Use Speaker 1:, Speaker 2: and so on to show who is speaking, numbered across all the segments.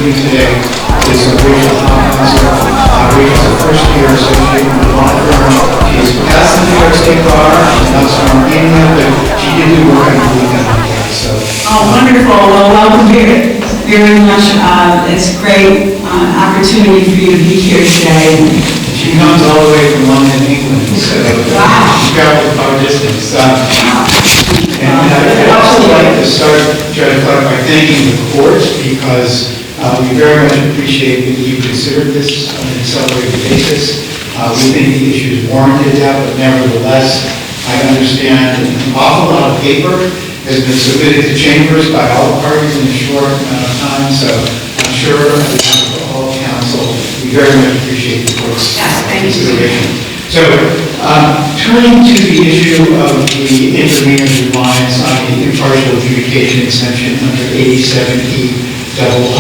Speaker 1: you today is Rachel Hopkins. Rachel's a first-year associate in the law firm. She's passed the New York State Bar. She's not from Armenia, but she did do work on the weekend. So.
Speaker 2: Oh, wonderful. Well, welcome here very much. It's a great opportunity for you to be here today.
Speaker 1: She comes all the way from London, England, so
Speaker 2: wow.
Speaker 1: She traveled far distance. And I'd also like to try to start by thanking the court because we very much appreciate that you considered this on an accelerated basis. We think the issue is warranted that, but nevertheless, I understand an awful lot of paper has been submitted to chambers by all the parties in a short amount of time, so I'm sure on behalf of all counsel, we very much appreciate the court's consideration. So, turning to the issue of the intervener's reliance on the impartial adjudication exemption under 87E II.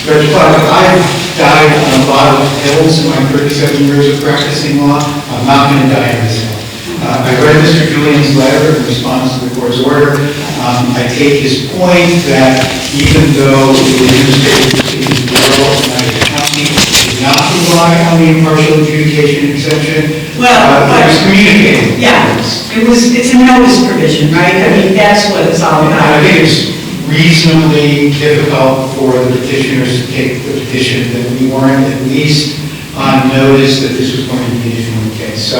Speaker 1: Judge Clark, I've died on a lot of hills in my 37 years of practicing law. I'm not going to die on this hill. I read Mr. Julian's letter in response to the court's order. I take his point that even though the administrative proceedings bureau of Lanigan County did not rely on the impartial adjudication exemption, it was communicated.
Speaker 2: Yeah, it's a notice provision, right? I mean, that's what it's all about.
Speaker 1: I think it's reasonably difficult for the petitioners to take the petition that we weren't at least on notice that this was going to be an issue in the case. So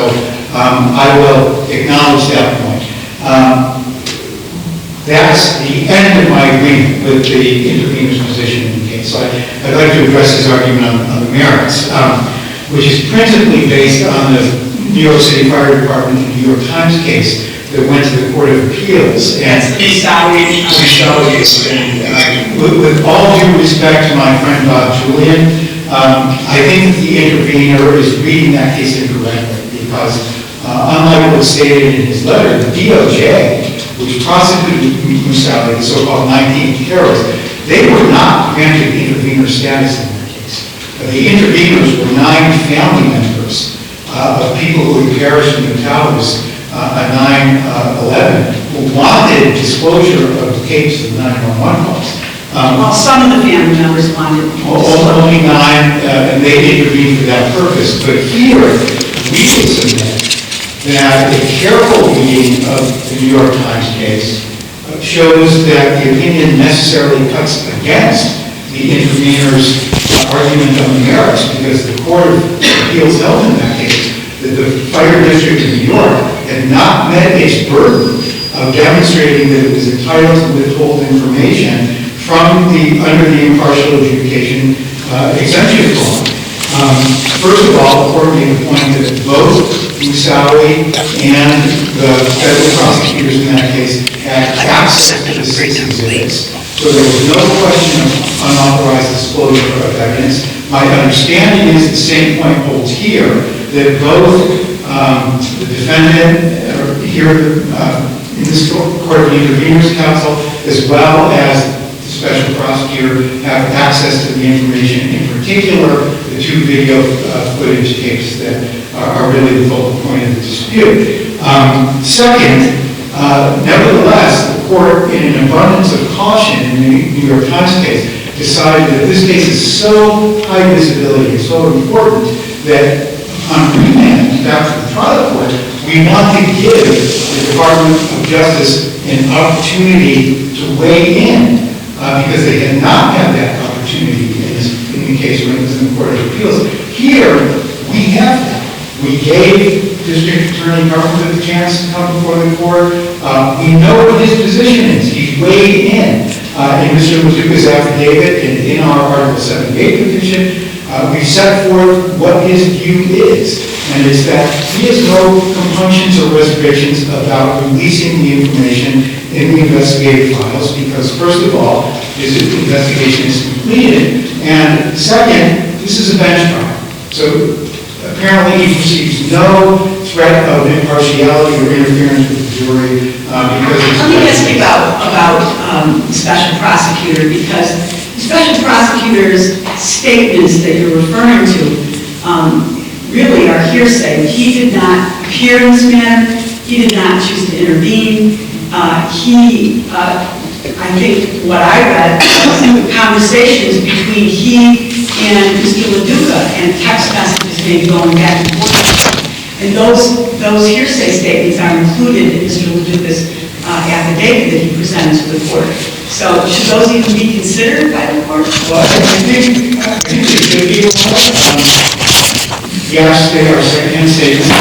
Speaker 1: I will acknowledge that point. That's the end of my agreement with the intervener's position in the case. So I'd like to address his argument on the merits, which is principally based on the New York City Fire Department and New York Times case that went to the Court of Appeals. And with all due respect to my friend Bob Julian, I think that the intervener is reading that case incorrectly because unlike what stated in his letter, the DOJ, which prosecuted Musawi, the so-called 19th terrorist, they were not granted intervener status in their case. The interveners were 9 family members of people who had perished in the towers on 9/11 who wanted disclosure of the tapes of the 911 calls.
Speaker 2: Well, some of the family members wanted.
Speaker 1: Only 9, and they intervened for that purpose. But here, we would submit that a careful reading of the New York Times case shows that the opinion necessarily cuts against the intervener's argument on the merits because the Court of Appeals held in that case that the Fire District of New York had not met its burden of demonstrating that it was entitled to withhold information from under the impartial adjudication exemption clause. First of all, the court made the point that both Musawi and the federal prosecutors in that case had access to the exhibits. So there was no question of unauthorized disclosure of evidence. My understanding is the same point holds here, that both the defendant here in this Court of Interveners Council as well as the special prosecutor have access to the information, in particular the 2 video footage tapes that are really the focal point of the dispute. Second, nevertheless, the court, in an abundance of caution in the New York Times case, decided that this case is so high visibility and so important that on remand back to the trial court, we want to give the Department of Justice an opportunity to weigh in because they had not had that opportunity in the case when it was in the Court of Appeals. Here, we have that. We gave District Attorney Carpenter the chance to come before the court. We know what his position is. He's weighed in Mr. Mazuka's affidavit and in our Article 78 petition. We set forth what his view is, and it's that he has no compunctions or reservations about releasing the information in the investigative files because, first of all, his investigation is completed, and second, this is a bench trial. So apparently he perceives no threat of impartiality or interference with the jury because
Speaker 2: let me ask you about the special prosecutor, because the special prosecutor's statements that you're referring to really are hearsay. He did not appear in this matter. He did not choose to intervene. He I think what I read was conversations between he and Mr. LaDuca, and text messages maybe going back and forth. And those hearsay statements are included in Mr. LaDuca's affidavit that he presented to the court. So should those even be considered by the court?
Speaker 1: Well, I think it should be. Yes, they are second-hand statements.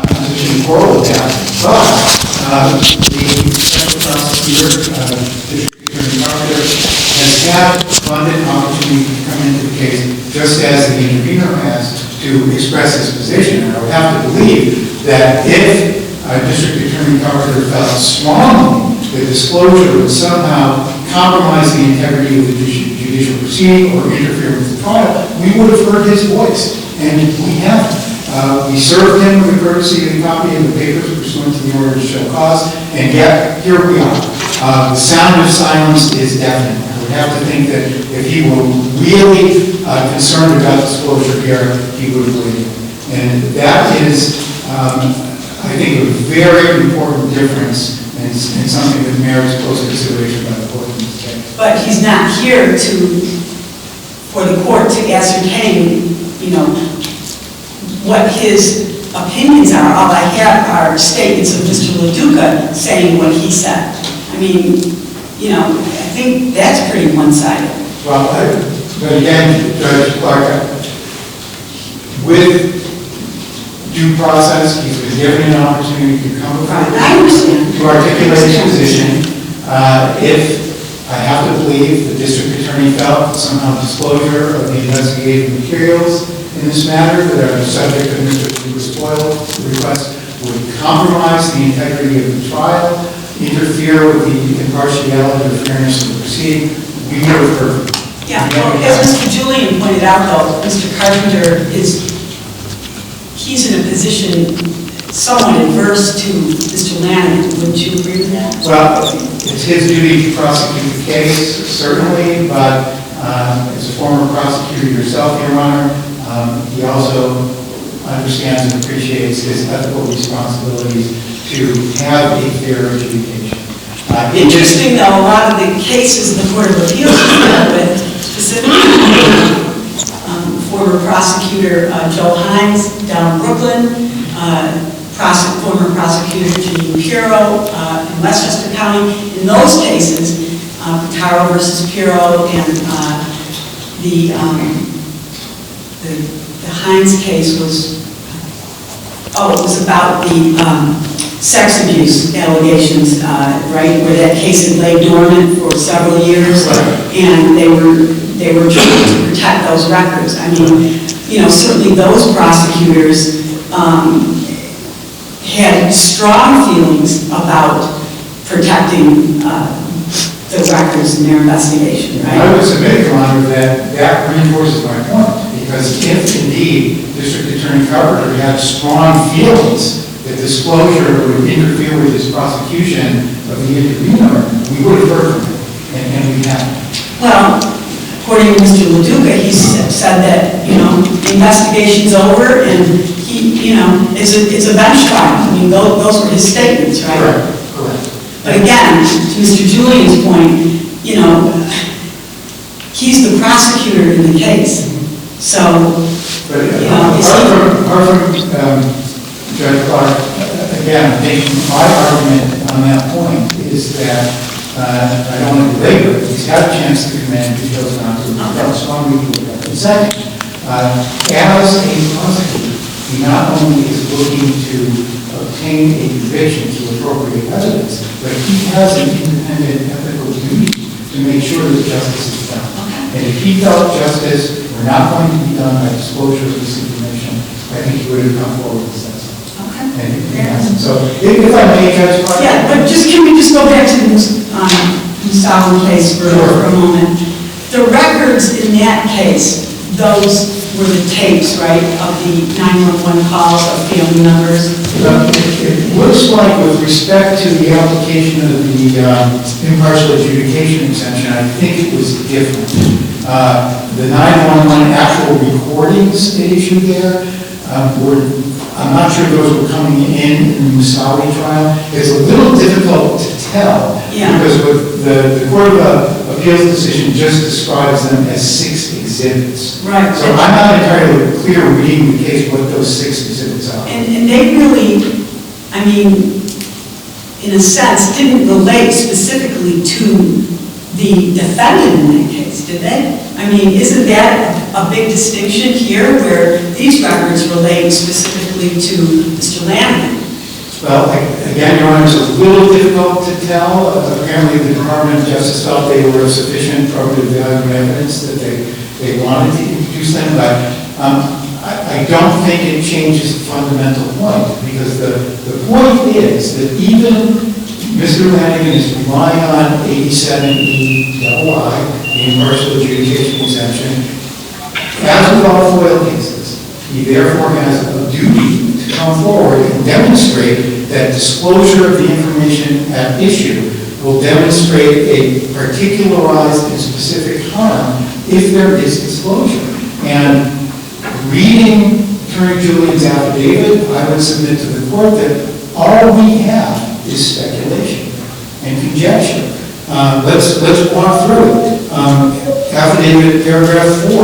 Speaker 1: Position quarrel with that. But the special prosecutor, District Attorney Carpenter, has had abundant opportunity to come into the case, just as the intervener has, to express his position. And I would have to believe that if District Attorney Carpenter felt strongly that disclosure would somehow compromise the integrity of the judicial proceeding or interfere with the trial, we would have heard his voice. And we haven't. We served him with the courtesy of the copy of the papers pursuant to the order to show cause, and yet here we are. The sound of silence is deafening. I would have to think that if he were really concerned about disclosure here, he would have believed it. And that is, I think, a very important difference and something that merits close consideration by the court in this case.
Speaker 2: But he's not here for the court to ascertain, what his opinions are. All I have are statements of Mr. LaDuca saying what he said. I mean, I think that's pretty one-sided.
Speaker 1: Well, but again, Judge Clark, with due process, he's been given an opportunity to come before to articulate his position. If I have to believe the district attorney felt that somehow disclosure of the investigative materials in this matter that are subject to Mr. Spoil request would compromise the integrity of the trial, interfere with the impartiality or fairness of the proceeding, we would have heard.
Speaker 2: Yeah, well, as Mr. Julian pointed out, though, Mr. Carpenter he's in a position somewhat adverse to Mr. Lanigan. Wouldn't you agree with that?
Speaker 1: Well, it's his duty to prosecute the case, certainly, but as a former prosecutor yourself, Your Honor, he also understands and appreciates his ethical responsibilities to have a fair adjudication.
Speaker 2: Interesting, though, a lot of the cases the Court of Appeals has dealt with, specifically former prosecutor Joe Hines down in Brooklyn, former prosecutor Janine Pirro in Westchester County. In those cases, Pitaro versus Pirro and the Hines case was, it was about the sex abuse allegations, right, where that case had laid dormant for several years, and they were trying to protect those records. I mean, certainly those prosecutors had strong feelings about protecting the records in their investigation, right?
Speaker 1: I would submit, Your Honor, that reinforces my point, because if indeed District Attorney Carpenter had strong feelings that disclosure would interfere with his prosecution of the intervener, we would have heard from him, and we haven't.
Speaker 2: Well, according to Mr. LaDuca, he said that, the investigation's over, and it's a bench trial. I mean, those were his statements, right?
Speaker 1: Correct.
Speaker 2: But again, to Mr. Julian's point, he's the prosecutor in the case. So,
Speaker 1: apart from Judge Clark, again, I think my argument on that point is that I don't want to belabor it. He's had a chance to commend, he chose not to. Second, as a prosecutor, he not only is looking to obtain a conviction to appropriate evidence, but he has an independent ethical duty to make sure that justice is done. And if he felt justice were not going to be done by disclosure of this information, I think he would have come forward and said so.
Speaker 2: Okay.
Speaker 1: And he hasn't. So, if I may, Judge Clark.
Speaker 2: Yeah, but can we just go back to the Mustafa case for a moment? The records in that case, those were the tapes, right, of the 911 calls of family members?
Speaker 1: It looks like with respect to the application of the impartial adjudication exemption, I think it was different. The 911 actual recordings they issued there I'm not sure those were coming in the Musawi trial. It's a little difficult to tell
Speaker 2: Yeah.
Speaker 1: Because what the Court of Appeals decision just describes them as 6 exhibits.
Speaker 2: Right.
Speaker 1: So I'm not entirely clear reading the case what those 6 exhibits are.
Speaker 2: And they really, I mean, in a sense, didn't relate specifically to the defendant in that case, did they? I mean, isn't that a big distinction here where these records relate specifically to Mr. Lanigan?
Speaker 1: Well, again, Your Honor, it's a little difficult to tell. Apparently, the Department of Justice felt they were sufficient probative value evidence that they wanted to introduce them, but I don't think it changes the fundamental point, because the point is that even Mr. Lanigan is relying on 87E double-I, the impartial adjudication exemption. As with all FOIL cases, he therefore has a duty to come forward and demonstrate that disclosure of the information at issue will demonstrate a particularized and specific harm if there is disclosure. And reading Attorney Julian's affidavit, I would submit to the court that all we have is speculation and conjecture. Let's walk through it. Affidavit paragraph 4.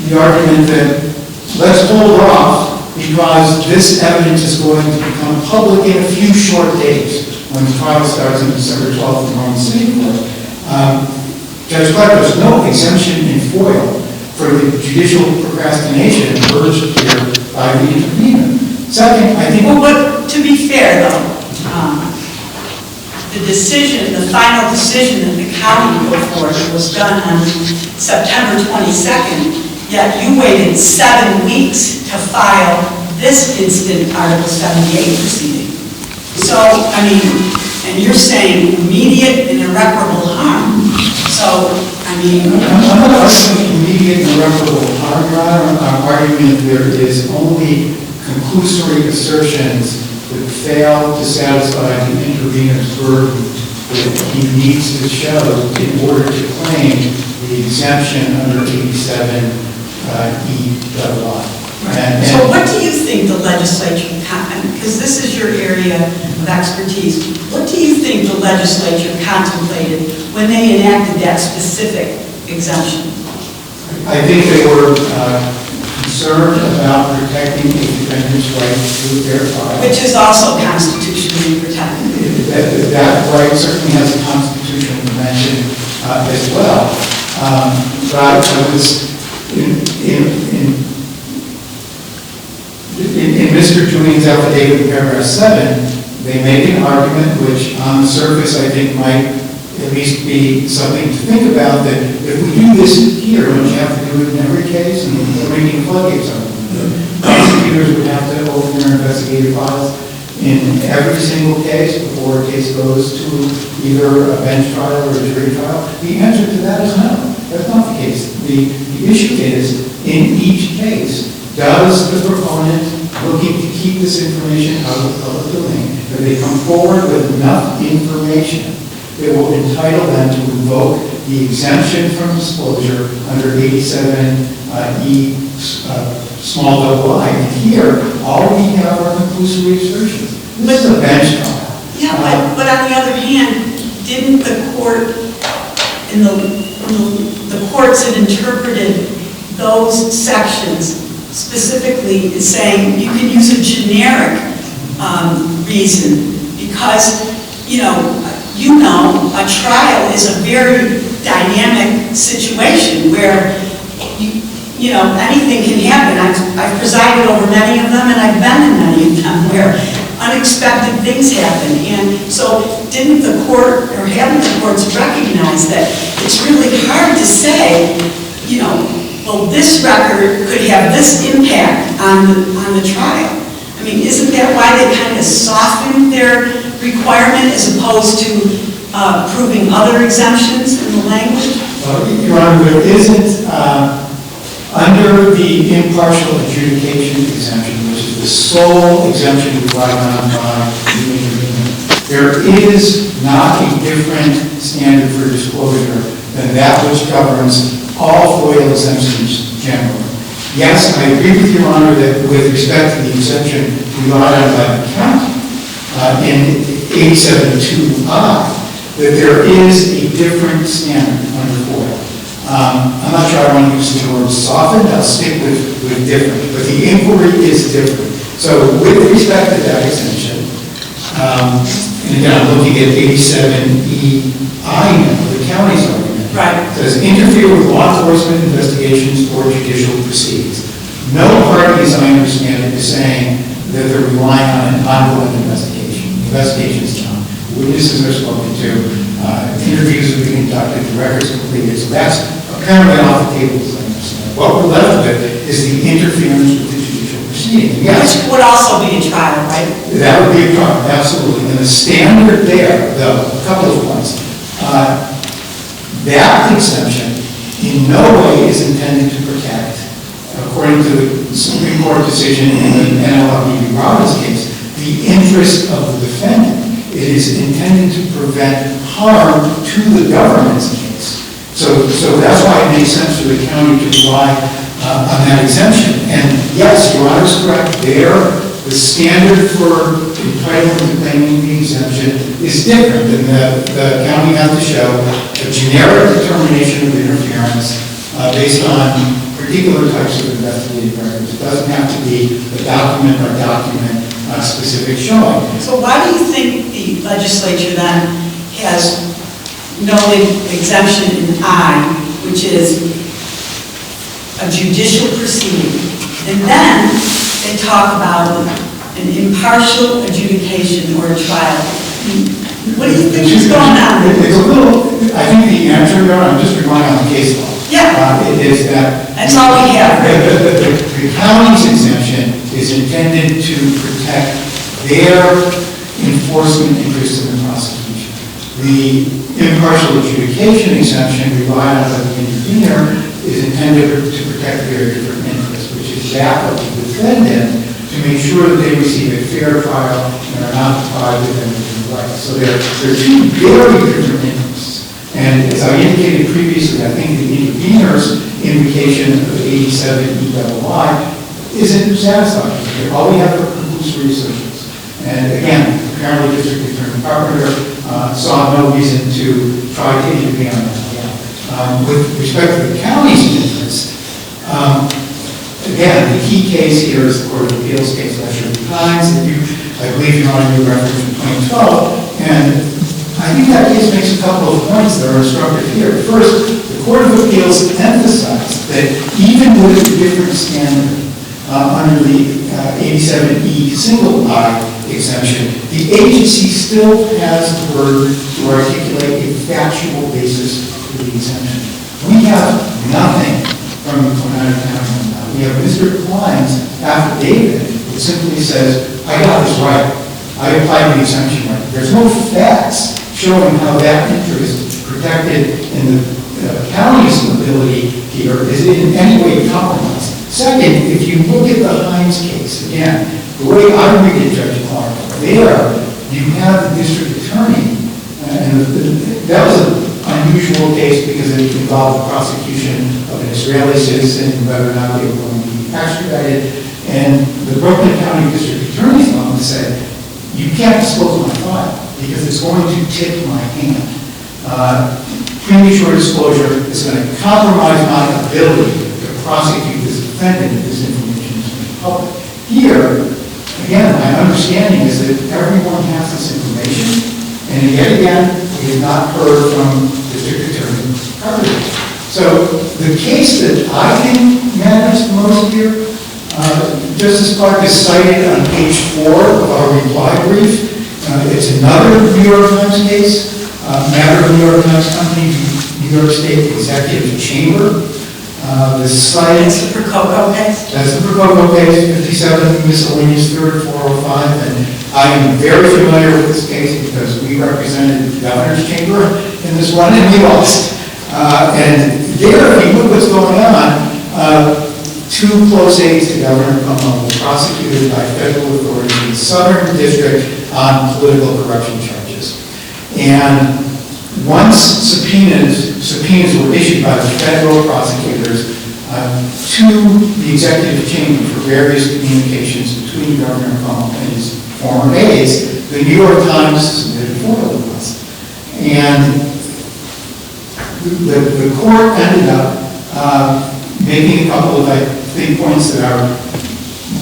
Speaker 1: The argument that let's hold off because this evidence is going to become public in a few short days when the trial starts on December 12th in Roman City Court. Judge Clark, there's no exemption in FOIL for the judicial procrastination urged here by the intervener. Second, I think...
Speaker 2: Well, but to be fair, though, the final decision that the county put forth was done on September 22nd, yet you waited 7 weeks to file this instant Article 78 proceeding. So, I mean, and you're saying immediate and irreparable harm. So, I mean...
Speaker 1: I'm not arguing immediate and irreparable harm, Your Honor. I'm arguing there is only conclusory assertions that fail to satisfy the intervener's burden that he needs to show in order to claim the exemption under 87E double-I.
Speaker 2: So what do you think the legislature, because this is your area of expertise, what do you think the legislature contemplated when they enacted that specific exemption?
Speaker 1: I think they were concerned about protecting a defendant's right to a fair trial.
Speaker 2: Which is also constitutionally protected.
Speaker 1: That right certainly has a constitutional dimension as well. But I was in Mr. Julian's affidavit in paragraph 7, they make an argument which on the surface I think might at least be something to think about, that if we do this here, don't you have to do it in every case? And we're making floodgates on them. Prosecutors would have to open their investigative files in every single case before a case goes to either a bench trial or a jury trial. The answer to that is no. That's not the case. The issue is, in each case, does the proponent looking to keep this information out of the public domain, do they come forward with enough information that will entitle them to invoke the exemption from disclosure under 87E small double-I? And here, all we have are conclusory assertions. This is a bench trial.
Speaker 2: Yeah, but on the other hand, didn't the court, the courts had interpreted those sections specifically as saying you can use a generic reason because, you know, a trial is a very dynamic situation where, you know, anything can happen. I've presided over many of them, and I've been in many of them where unexpected things happen. And so didn't the court, or haven't the courts recognized that it's really hard to say, you know, well, this record could have this impact on the trial. I mean, isn't that why they kind of softened their requirement as opposed to proving other exemptions in the language?
Speaker 1: Your Honor, there isn't, under the impartial adjudication exemption, which is the sole exemption relied on by the intervener, there is not a different standard for disclosure than that which governs all FOIL exemptions generally. Yes, I agree with Your Honor that with respect to the exemption relied on by the county, in
Speaker 3: 87.2I, that there is a different standard under FOIA. I'm not sure I want to use the word softened, I'll stick with different, but the inquiry is different. So with respect to that exemption, and again, I'm looking at 87EI now, the county's argument.
Speaker 2: Right.
Speaker 3: It says interfere with law enforcement investigations or judicial proceedings. No party, as I understand it, is saying that they're relying on an ongoing investigation. The investigation is done. Witnesses are spoken to. Interviews have been conducted. The records completed. So that's apparently off the table, as I understand. What we're left with is the interference with the judicial proceedings. Yes,
Speaker 2: Which would also be a trial, right?
Speaker 3: that would be a problem, absolutely. And the standard there, though, a couple of points. That exemption in no way is intended to protect, according to the Supreme Court decision in the NLRB Robbins case, the interest of the defendant. It is intended to prevent harm to the government's case. So that's why it makes sense for the county to rely on that exemption. And yes, Your Honor is correct. There, the standard for entitlement to claiming the exemption is different than the county has to show a generic determination of interference based on particular types of investigative records. It doesn't have to be a document by document specific showing.
Speaker 2: So why do you think the legislature then has noted exemption in I, which is a judicial proceeding, and then they talk about an impartial adjudication or a trial? What do you think is going on?
Speaker 3: It's a little, I think the answer, Your Honor, I'm just relying on the case law.
Speaker 2: Yeah.
Speaker 3: It is that.
Speaker 2: That's all we have.
Speaker 3: The county's exemption is intended to protect their enforcement interest in the prosecution. The impartial adjudication exemption relied on by the intervener is intended to protect their different interests, which is that of the defendant to make sure that they receive a fair trial and are not deprived of anything right. So they're two very different interests. And as I indicated previously, I think the intervener's invocation of 87EII isn't satisfying. All we have are conclusory assertions. And again, apparently District Attorney Carpenter saw no reason to try to intervene on that. With respect to the county's interest, again, the key case here is the Court of Appeals case, Lesher v. Hines. I believe Your Honor, you referenced in 2012, and I think that case makes a couple of points that are instructive here. First, the Court of Appeals emphasized that even with a different standard under the 87E single I exemption, the agency still has the burden to articulate a factual basis for the exemption. We have nothing from the County County. We have Mr. Klein's affidavit that simply says, I got this right. I applied the exemption right. There's no facts showing how that interest protected in the county's ability here is in any way compromised. Second, if you look at the Hines case, again, the way I read it, Judge Clark, there you have the district attorney, and that was an unusual case because it involved the prosecution of an Israeli citizen, whether or not they were going to be extradited, and the Brooklyn County District Attorney's Office said, you can't disclose my file because it's going to tip my hand. Premature disclosure is going to compromise my ability to prosecute this defendant if this information is made public. Here, again, my understanding is that everyone has this information, and yet again, we have not heard from District Attorney Carpenter. So the case that I think matters the most here, Justice Clark is cited on page 4 of our reply brief. It's another New York Times case, matter of New York Times Company, New York State Executive Chamber.
Speaker 2: That's the Prococo case?
Speaker 3: That's the Prococo case, 57 miscellaneous 3rd 405, and I am very familiar with this case because we represented the Governor's Chamber in this one, and we lost. And there, if you look what's going on, 2 close aides to Governor Comm were prosecuted by federal authorities in the Southern District on political corruption charges. And once subpoenas were issued by the federal prosecutors to the executive chamber for various communications between Governor Comm and his former aides, the New York Times submitted a FOIL request. And the court ended up making a couple of, I think, points that are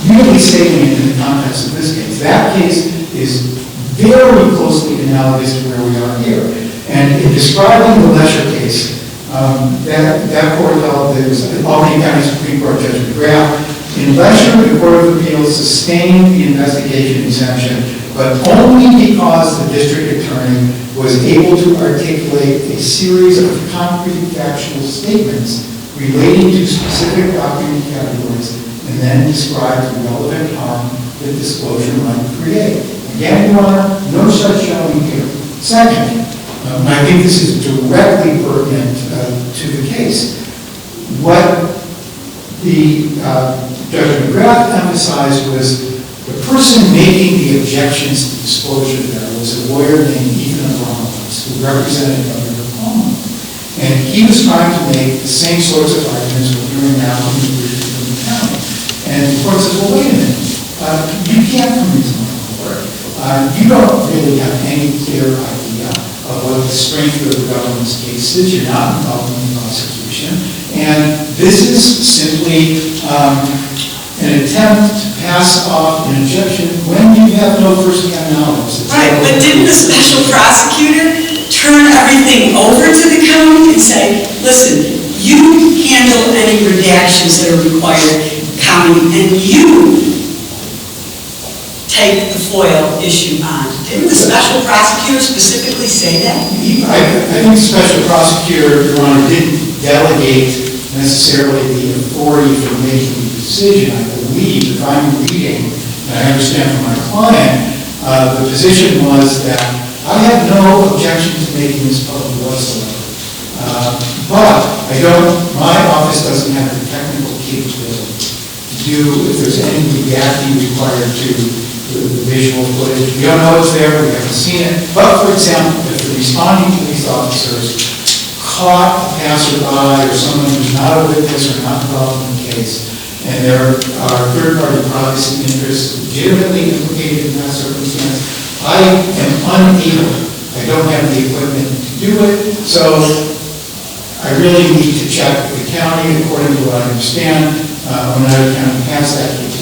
Speaker 3: really salient in the context of this case. That case is very closely analogous to where we are here. And in describing the Lesher case, that court held that it was Albany County Supreme Court Judge McGrath. In Lesher, the Court of Appeals sustained the investigation exemption, but only because the district attorney was able to articulate a series of concrete factual statements relating to specific document categories and then describe the relevant harm that disclosure might create. Again, Your Honor, no such showing here. Second, and I think this is directly pertinent to the case, what the Judge McGrath emphasized was the person making the objections to disclosure there was a lawyer named Ethan Abramowitz, who represented Governor Comm. And he was trying to make the same sorts of arguments we're hearing now in the brief from the county. And the court says, well, wait a minute, you can't come into my court. You don't really have any clear idea of what the strength of the government's case is. You're not involved in the prosecution. And this is simply an attempt to pass off an objection when you have no first-hand knowledge.
Speaker 4: Right, but didn't the special prosecutor turn everything over to the county and say, listen, you handle any redactions that are required, county, and you take the FOIL issue on? Didn't the special prosecutor specifically say that?
Speaker 3: I think the special prosecutor, Your Honor, didn't delegate necessarily the authority for making the decision. I believe, if I'm reading, and I understand from my client, the position was that I have no objection to making this public whatsoever. But my office doesn't have the technical capability to do, if there's any reacting required to the visual footage. We don't know it's there, we haven't seen it. But, for example, if the responding police officers caught a passerby or someone who's not a witness or not involved in the case, and there are third-party privacy interests legitimately implicated in that circumstance, I am unable, I don't have the equipment to do it, so I really need to check with the county, according to what I understand, when another county passed that case.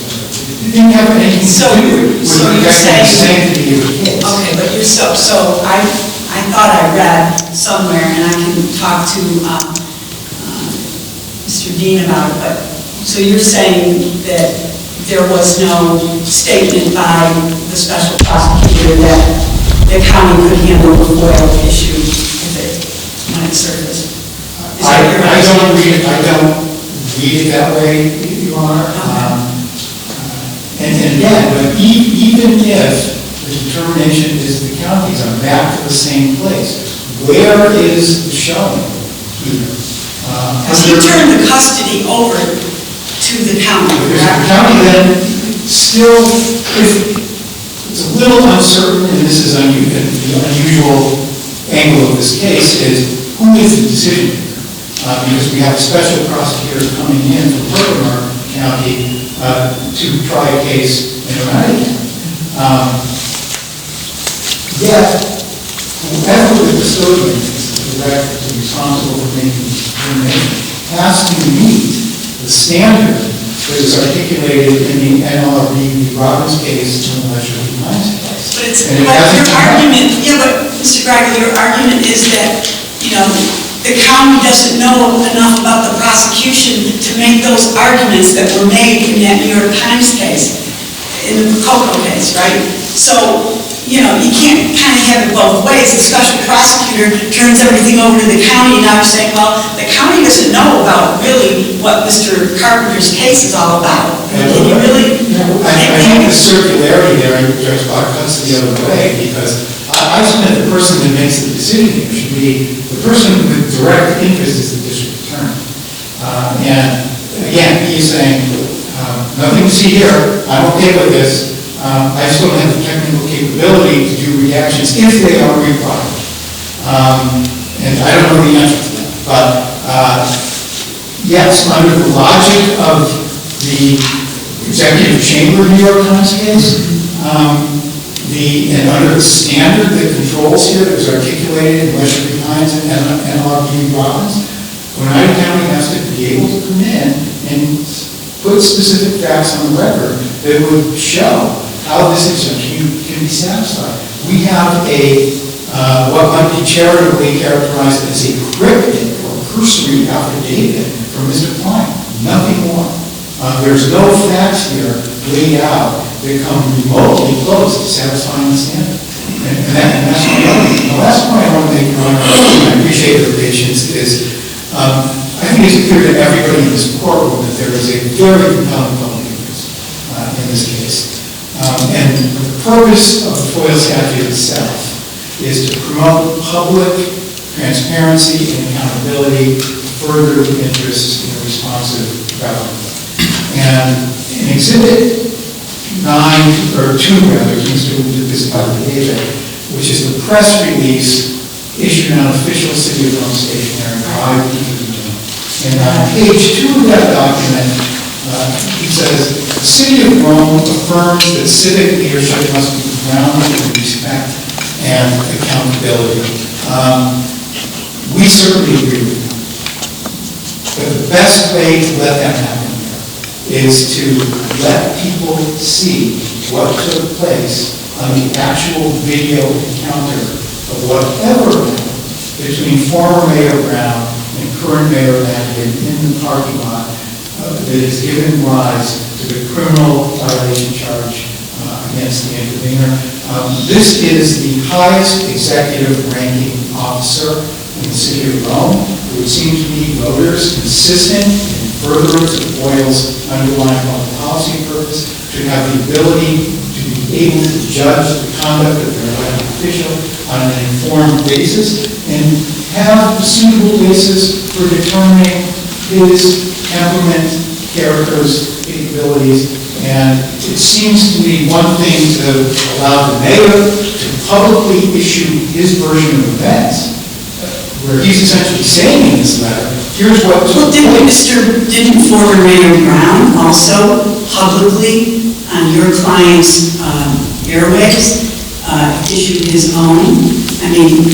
Speaker 3: It didn't have anything to do with the sanctity of the case.
Speaker 4: Okay, but you're so I thought I read somewhere, and I can talk to Mr. Dean about it, but so you're saying that there was no statement by the special prosecutor that the county could handle the FOIL issue when it surfaced?
Speaker 3: I don't read it that way, Your Honor. And again, but even if the determination is the counties are back to the same place, where is the showing here?
Speaker 4: Because he turned the custody over to the county.
Speaker 3: Because the county then still, it's a little uncertain, and this is the unusual angle of this case, is who is the decision maker? Because we have special prosecutors coming in from Herkimer County to try a case in Lanigan. Yet, whoever the custodian is, the director who's responsible for making the determination, has to meet the standard that is articulated in the NLRB, the Robbins case, and the Lesher Times case.
Speaker 4: But your argument, but Mr. Gregory, your argument is that, the county doesn't know enough about the prosecution to make those arguments that were made in that New York Times case, in the Coco case, right? So, you can't kind of have it both ways. The special prosecutor turns everything over to the county, and now you're saying, well, the county doesn't know about really what Mr. Carpenter's case is all about. Can you really?
Speaker 3: I think the circularity there, Judge Bach, cuts the other way, because I submit the person that makes the decision here should be the person with direct interest is the district attorney. And again, he's saying, nothing to see here, I'm okay with this, I just don't have the technical capability to do reactions if they are required. And I don't know the answer to that. But yes, under the logic of the executive chamber New York Times case, And under the standard that controls here, that was articulated in Western Hines and Analog Robbins, Oneida County has to be able to come in and put specific facts on the record that would show how this exemption can be satisfied. We have what might be charitably characterized as a cryptic or cursory affidavit from Mr. Klein. Nothing more. There's no facts here laid out that come remotely close to satisfying the standard. And that's the last point I want to make, Your Honor, I appreciate your patience, is I think it's clear to everybody in this courtroom that there is a very compelling public interest in this case. And the purpose of the FOIL statute itself is to promote public transparency and accountability to further the interests in a responsive government. And in Exhibit 9, or 2 rather, this affidavit, which is the press release issued on official City of Rome stationery by and on page 2 of that document, he says, the City of Rome affirms that civic leadership must be grounded in respect and accountability. We certainly agree with that. But the best way to let that happen is to let people see what took place on the actual video encounter of whatever happened between former Mayor Brown and current Mayor Lanigan in the parking lot that has given rise to the criminal violation charge against the intervener. This is the highest executive ranking officer in the City of Rome. It would seem to me voters consistent in furtherance of FOIL's underlying public policy purpose should have the ability to be able to judge the conduct of their elected official on an informed basis and have a suitable basis for determining his temperament, characters, capabilities. And it seems to me one thing to allow the mayor to publicly issue his version of events, where he's essentially saying in this letter, here's what took place.
Speaker 4: Didn't former Mayor Brown also publicly on your client's airwaves issue his own? I mean,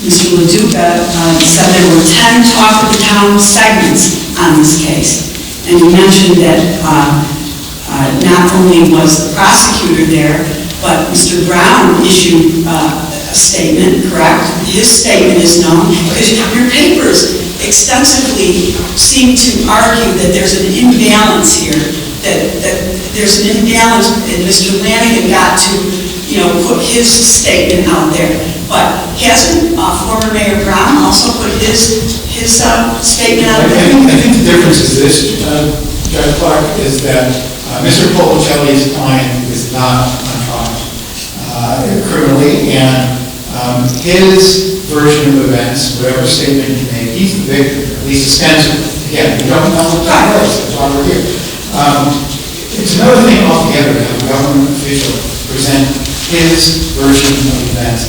Speaker 4: Mr. LaDuca said there were 10 Talk of the Town segments on this case. And you mentioned that not only was the prosecutor there, but Mr. Brown issued a statement, correct? His statement is known because your papers extensively seem to argue that there's an imbalance here, that there's an imbalance, and Mr. Lanigan got to, put his statement out there. But hasn't former Mayor Brown also put his statement out there?
Speaker 3: I think the difference is this, Judge Clark, is that Mr. Policelli's client is not on trial criminally, and his version of events, whatever statement he made, he's the victim, at least ostensibly. Again, we don't know what took place, that's why we're here. It's another thing altogether to have a government official present his version of events,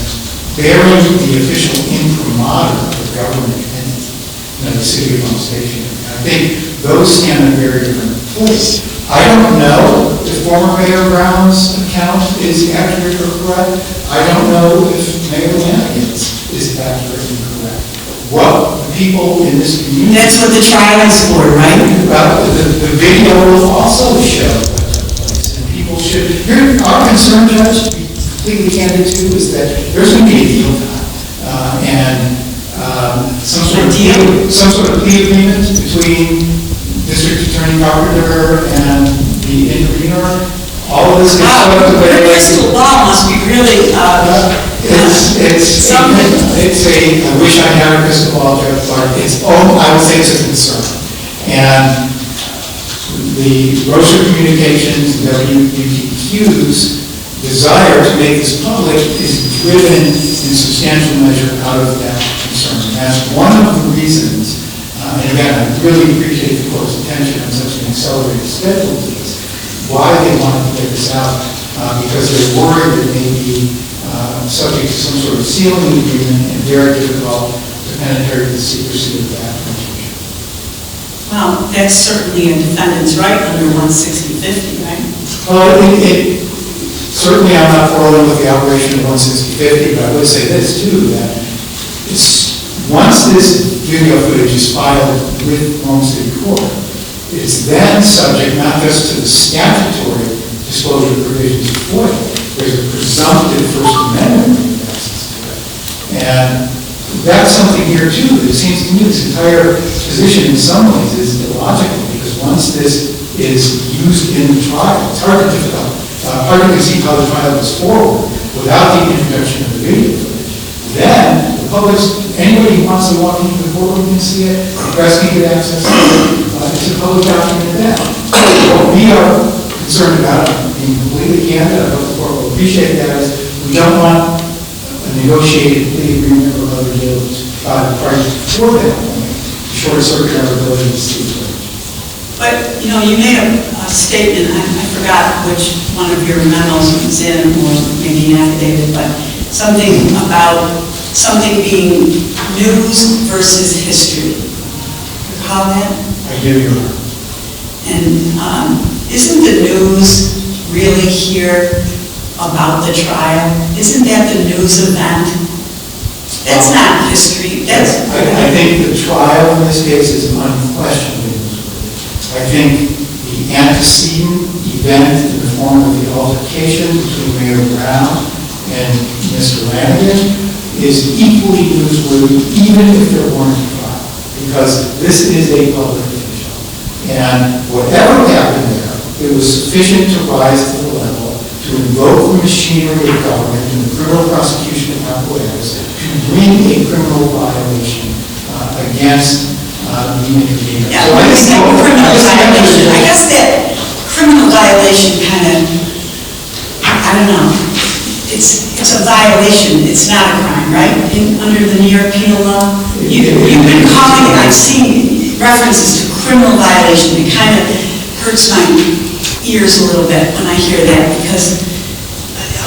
Speaker 3: bearing the official imprimatur of the government in the City of Rome Station. I think those stand in a very different place. I don't know if former Mayor Brown's account is accurate or correct. I don't know if Mayor Lanigan's is accurate and correct. What the people in this community...
Speaker 4: That's what the trial is for, right?
Speaker 3: The video will also show what took place. And people should... Our concern, Judge, to be completely candid too, is that there's going to be a deal time. Some sort of plea agreement between District Attorney Carpenter and the intervener. All of this is
Speaker 4: your crystal ball must be really something.
Speaker 3: I wish I had a crystal ball, Judge Clark. I would say it's a concern. And the Rocher Communications, WPQ's desire to make this public is driven in substantial measure out of that concern. And that's one of the reasons, and again, I really appreciate the court's attention on such an accelerated schedule to this, why they wanted to get this out, because they're worried it may be subject to some sort of sealing agreement and very difficult to penetrate the secrecy of that information.
Speaker 4: Well, that's certainly a defendant's right under 16050, right?
Speaker 3: Well, certainly I'm not quarreling with the operation of 16050, but I would say this too, that once this video footage is filed with Rome City Court, it's then subject not just to the statutory disclosure provisions of FOIA, there's a presumptive First Amendment access to it. And that's something here too, that it seems to me this entire position in some ways is illogical, because once this is used in the trial, it's hard to conceive how the trial goes forward without the introduction of the video footage. Then the public, anybody who wants to walk into the courtroom can see it, the press can get access to it, it's a public document then. What we are concerned about, being completely candid, I hope the court will appreciate that, is we don't want a negotiated plea agreement or other deals prior before that point, to short circuit our ability to see it.
Speaker 4: But, you know, you made a statement, I forgot which one of your memos it was in, or maybe an affidavit, but something about something being news versus history. Recall that?
Speaker 3: I give you a...
Speaker 4: And isn't the news really here about the trial? Isn't that the news event? That's not history.
Speaker 3: I think the trial in this case is unquestionably newsworthy. I think the antecedent event in the form of the altercation between Mayor Brown and Mr. Lanigan is equally newsworthy, even if there weren't a trial, because this is a public official. And whatever happened there, it was sufficient to rise to the level to invoke the machinery of government in the criminal prosecution of apparatus to bring a criminal violation against the intervener.
Speaker 4: Yeah, when you say criminal violation, I guess that criminal violation kind of, I don't know, it's a violation, it's not a crime, right? Under the New York penal law? You've been calling it, I've seen references to criminal violation. It kind of hurts my ears a little bit when I hear that, because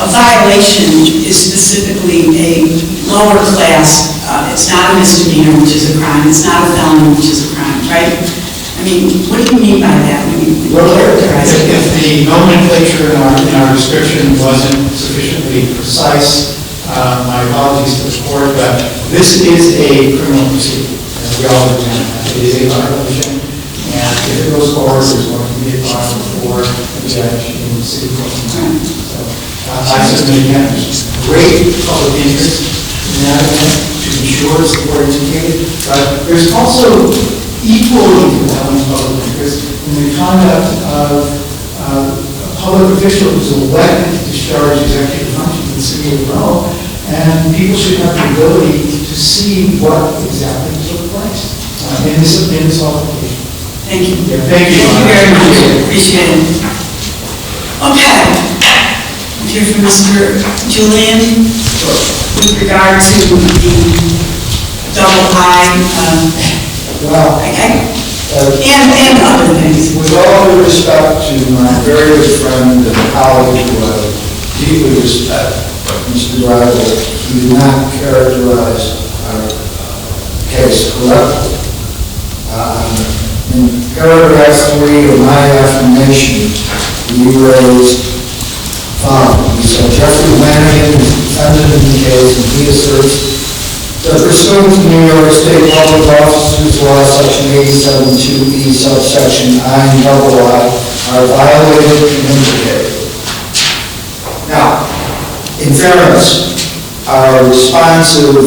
Speaker 4: a violation is specifically a lower class. It's not a misdemeanor, which is a crime. It's not a felony, which is a crime, right? I mean, what do you mean by that when you characterize it?
Speaker 3: If the nomenclature in our description wasn't sufficiently precise, my apologies to the court, but this is a criminal proceeding. We all understand that. It is a violation, and if it goes forward, there's going to be a trial before the judge in the city court. So I submit again, there's great public interest in that event to ensure it's the court indicated, but there's also equally compelling public interest in the conduct of a public official who's elected to discharge executive functions in the city of Rome, and people should have the ability to see what exactly took place in this altercation.
Speaker 4: Thank you.
Speaker 3: Yeah, thank you.
Speaker 4: Thank you very much. Appreciate it. Okay. We'll hear from Mr. Julian with regard to the double I.
Speaker 5: Well,
Speaker 4: and other things.
Speaker 5: with all due respect to my very good friend and colleague who I deeply respect, Mr. Rival, he did not characterize our case correctly. In paragraph 3 of my affirmation, we raised following. We said Jeffrey Lanigan is defendant in the case, and he asserts that pursuant to New York State Public Officers Law, Section 87(2)E, subsection I and double I, are violated and implicated. Now, in fairness, our responsive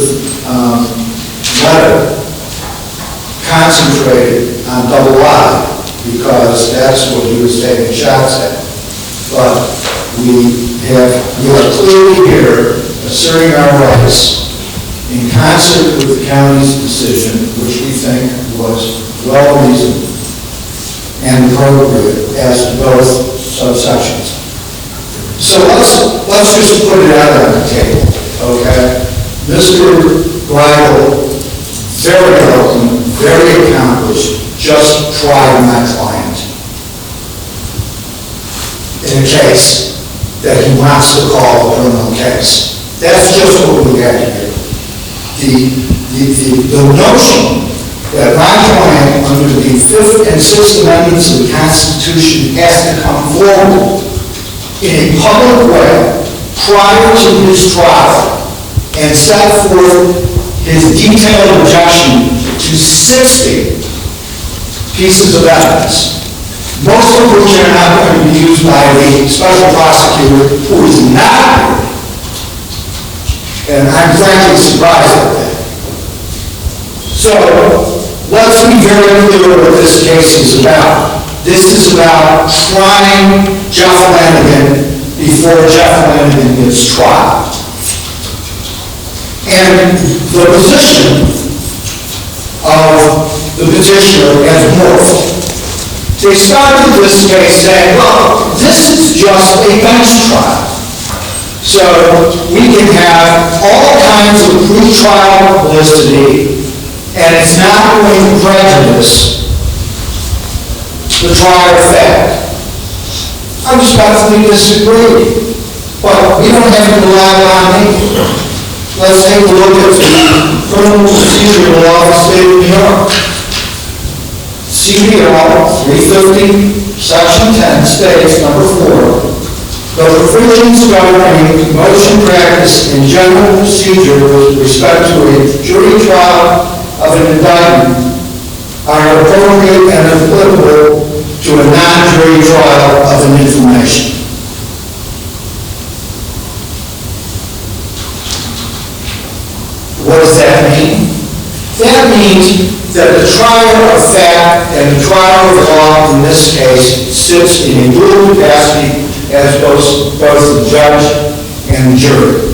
Speaker 5: letter concentrated on double I, because that's what he was taking shots at. But we are clearly here asserting our rights in concert with the county's decision, which we think was well-reasoned and appropriate as to both subsections. So let's just put it out on the table, okay? Mr. Greigel, very eloquent, very accomplished, just tried my client in a case that he wants to call a criminal case. That's just what we got here. The notion that my client, under the 5th and 6th Amendments of the Constitution, has to come forward in a public way prior to his trial and set forth his detailed objection to 60 pieces of evidence, most of which are not going to be used by the special prosecutor who is not here. And I'm frankly surprised at that. So, let's be very clear what this case is about. This is about trying Jeff Lanigan before Jeff Lanigan gets tried. And the position of the petitioner has morphed. They started this case saying, well, this is just a bench trial. So we can have all kinds of pre-trial publicity, and it's not going to prejudice the trial effect. I respectfully disagree, but we don't have to rely on me. Let's take a look at the criminal procedure law of the state of New York. CBR 350, Section 10 states, number 4, the provisions governing motion practice and general procedure with respect to a jury trial of an indictment are appropriate and applicable to a non-jury trial of an information. What does that mean? That means that the trial of fact and the trial of law in this case sits in a dual capacity as both the judge and the jury,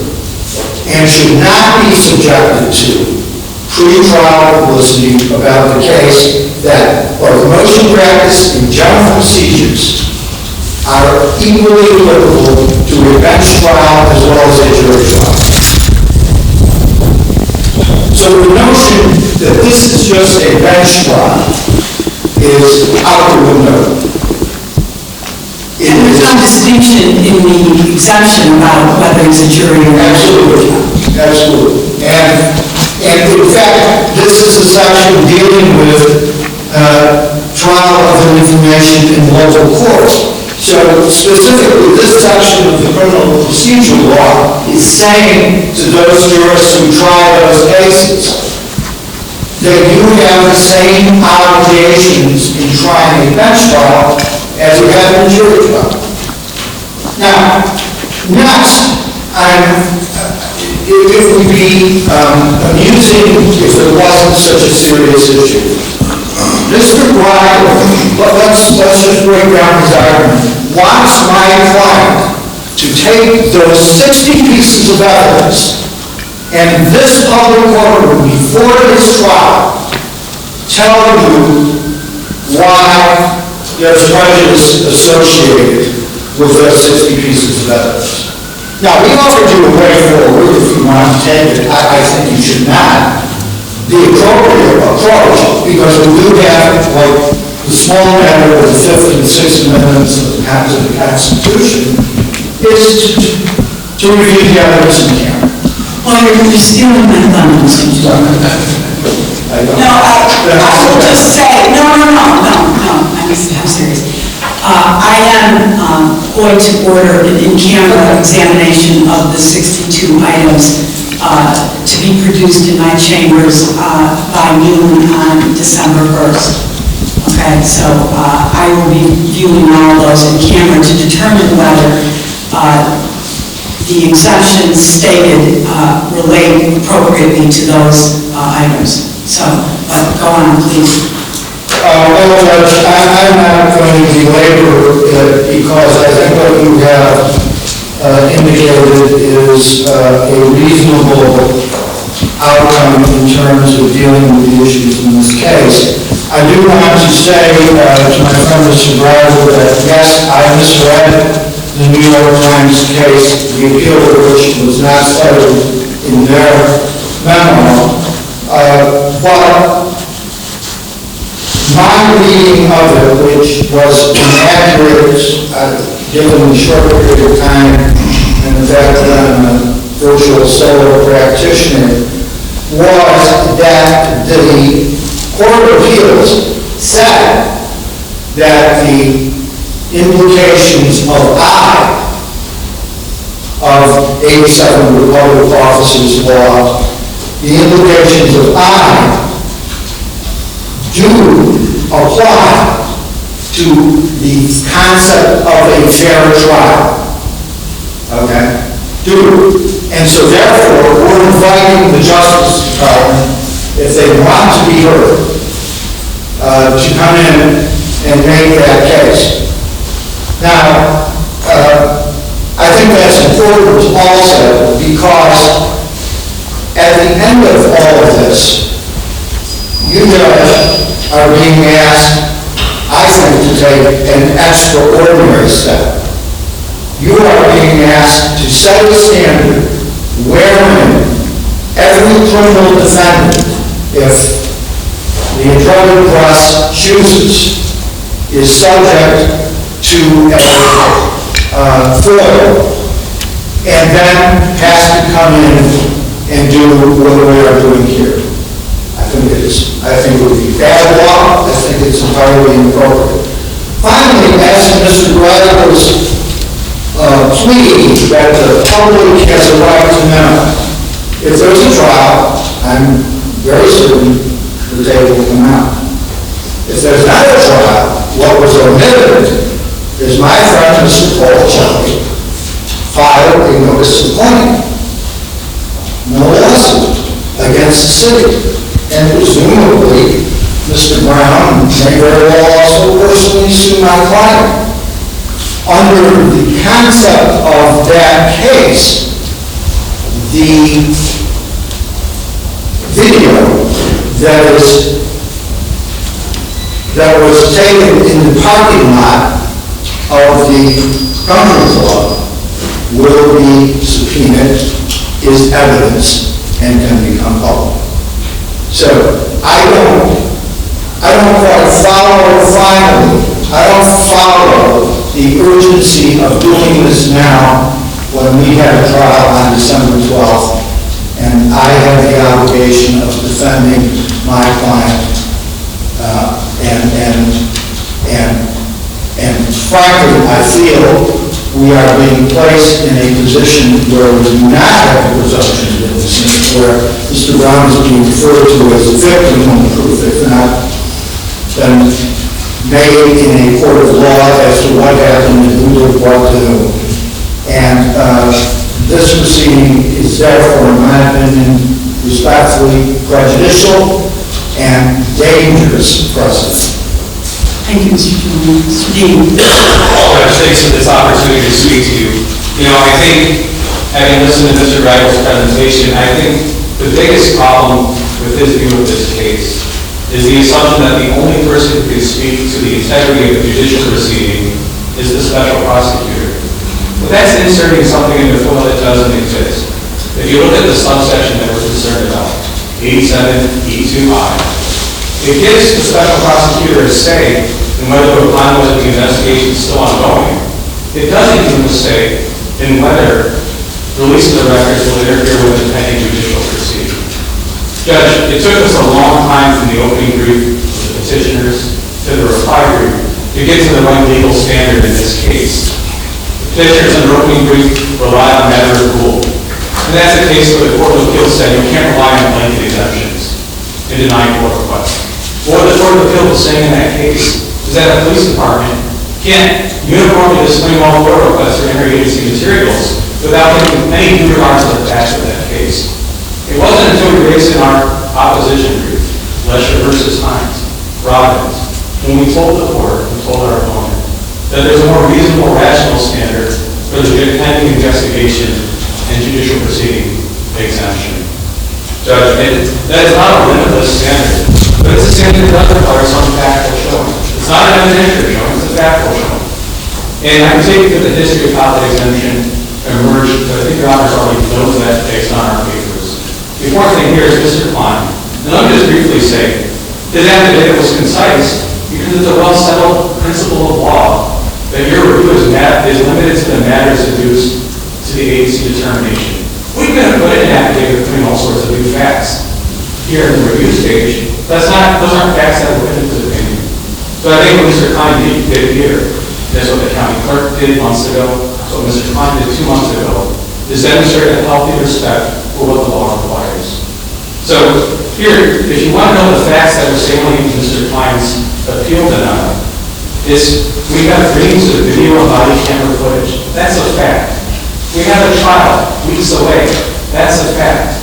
Speaker 5: and should not be subjected to pre-trial publicity about the case that both motion practice and general procedures are equally applicable to a bench trial as well as a jury trial. So the notion that this is just a bench trial is out the window.
Speaker 2: And there's no distinction in the exemption about whether it's a jury or not.
Speaker 5: Absolutely. Absolutely. And in fact, this is a section dealing with trial of an information in local courts. So specifically, this section of the criminal procedure law is saying to those jurists who try those cases that you have the same obligations in trying a bench trial as you have in a jury trial. Now, next, it would be amusing if it wasn't such a serious issue. Mr. Bryant, let's just break down his argument, wants my client to take those 60 pieces of evidence and this public courtroom before his trial tell you why there's prejudice associated with those 60 pieces of evidence. Now, we offered you a way forward if you want to take it. I think you should not. The appropriate approach, because we do have, like, the small matter of the Fifth and Sixth Amendments of the Constitution, is to review the evidence in camera.
Speaker 2: Well, you're stealing my thunder, Mr. Chairman.
Speaker 4: I will just say, no, I'm serious. I am going to order an in-camera examination of the 62 items to be produced in my chambers by noon on December 1st. Okay, so I will be viewing all of those in camera to determine whether the exemptions stated relate appropriately to those items. So, go on, please.
Speaker 5: Well, Judge, I'm not going to belabor it because I think what you have indicated is a reasonable outcome in terms of dealing with the issues in this case. I do want to say to my friend Mr. Brown that yes, I misread the New York Times case, the appeal of which was not cited in their memo, but my reading of it, which was inaccurate given the short period of time and the fact that I'm a virtual solo practitioner, was that the Court of Appeals said that the implications of I of 87 of the Public Officers Law, the implications of I do apply to the concept of a fair trial. Okay? Do. And so therefore, we're inviting the Justice Department, if they want to be heard, to come in and make that case. Now, I think that's important also because at the end of all of this, you guys are being asked, I think, to take an extraordinary step. You are being asked to set a standard wherein every criminal defendant, if the intrepid press chooses, is subject to a FOIL, and then has to come in and do what we are doing here. I think it would be bad law. I think it's entirely inappropriate. Finally, as Mr. Gregor's plea that the public has a right to know, if there's a trial, I'm very certain the day will come out. If there's not a trial, what was omitted is my friend, Mr. Paul Chelley, filed a notice of claim, no lawsuit against the city. And presumably, Mr. Brown may very well also personally sue my client. Under the concept of that case, the video that was taken in the parking lot of the country club will be subpoenaed, is evidence, and can become public. So I don't quite follow the urgency of doing this now when we have a trial on December 12th, and I have the obligation of defending my client, and frankly, I feel we are being placed in a position where we do not have a presumption of innocence, where Mr. Brown is being referred to as a victim on proof, if not been made in a court of law as to what happened and who did what to whom. And this proceeding is therefore, in my opinion, respectfully prejudicial and dangerous precedent.
Speaker 2: Thank you, Mr. Chairman. Mr. Dean.
Speaker 6: Thanks for this opportunity to speak to you. I think, having listened to Mr. Reigel's presentation, I think the biggest problem with his view of this case is the assumption that the only person who can speak to the integrity of the judicial proceeding is the special prosecutor. But that's inserting something in the FOIL that doesn't exist. If you look at the subsection that we're concerned about, 87E2I, it gives the special prosecutor a say in whether to apply whether the investigation is still ongoing. It doesn't even say in whether release of the records will interfere with the pending judicial proceeding. Judge, it took us a long time from the opening brief of the petitioners to the reply brief to get to the right legal standard in this case. The petitioners in the opening brief rely on matter of rule. And that's a case where the Court of Appeals said you can't rely on blanket exemptions in denying court requests. What the Court of Appeals is saying in that case is that a police department can't uniformly disclaim all court requests or interagency materials without giving any due regard to the facts of that case. It wasn't until we raised in our opposition brief, Lesher versus Hines, Robbins, when we told the court, we told our opponent, that there's a more reasonable, rational standard for the pending investigation and judicial proceeding exemption. Judge, that is not a limitless standard, but it's a standard that does require some factual showing. It's not an evidentiary showing, it's a factual showing. And I can take you through the history of how that exemption emerged, but I think your honors already know that based on our papers. The important thing here is Mr. Klein. And let me just briefly say, his affidavit was concise because it's a well-settled principle of law that your review is limited to the matters adduced to the agency determination. We could have put in an affidavit putting all sorts of new facts here in the review stage. Those aren't facts that were written to the opinion. So I think what Mr. Klein did here is what the county clerk did months ago, what Mr. Klein did 2 months ago, is demonstrate a healthy respect for what the law requires. So here, if you want to know the facts that were salient in Mr. Klein's appeal denial, is we have reams of video and body camera footage. That's a fact. We have a trial weeks away. That's a fact.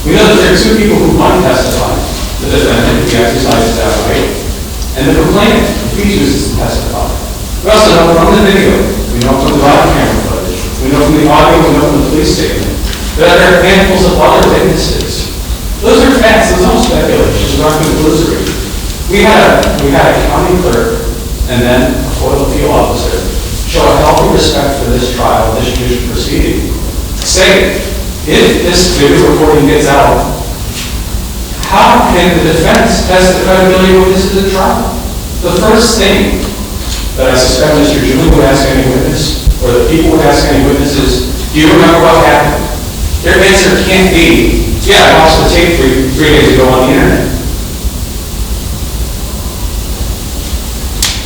Speaker 6: We know that there are two people who want to testify. The defendant, who exercises that right, and the complainant, who chooses to testify. We also know from the video, we know from the body camera footage, we know from the audio, we know from the police statement, that there are handfuls of other witnesses. Those are facts, those aren't speculations, those aren't conclusory. We had a county clerk and then a FOIL appeal officer show a healthy respect for this trial, this judicial proceeding. Say, if this video recording gets out, how can the defense test the credibility of witnesses at trial? The first thing that I suspect Mr. Julie would ask any witness, or the people would ask any witnesses, do you remember what happened? Their answer can't be, yeah, I watched the tape 3 days ago on the internet.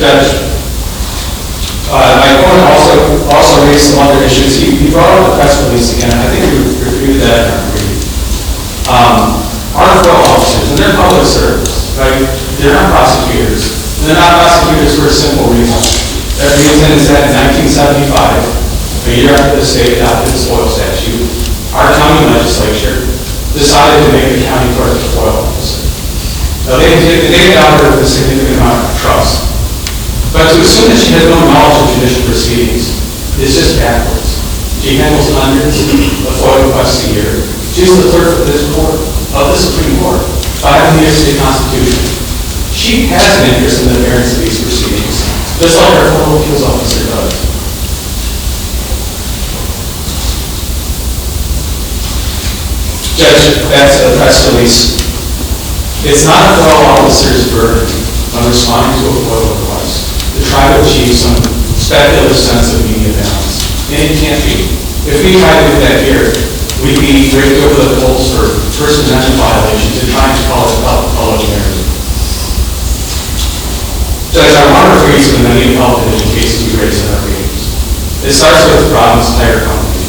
Speaker 6: Judge, my opponent also raised some other issues. He brought up the press release again. I think we reviewed that in our brief. Our FOIL officers, and they're public servants, right? They're not prosecutors. And they're not prosecutors for a simple reason. That reason is that in 1975, a year after the state adopted the FOIL statute, our county legislature decided to make the county clerk a FOIL officer. Now, they adopted it with a significant amount of trust. But to assume that she has no knowledge of judicial proceedings is just backwards. She handles hundreds of FOIL requests a year. She's the clerk of this court, of the Supreme Court, by the New York State Constitution. She has an interest in the merits of these proceedings, just like our FOIL appeals officer does. Judge, that's a press release. It's not a FOIL officer's burden when responding to a FOIL request to try to achieve some speculative sense of media balance. And it can't be. If we try to do that here, we'd be raked over the coals for First Amendment violations and trying to call it public narrative. Judge, I want to refer you to the many appellate division cases we raised in our meetings. It starts with Robin's Tire Company.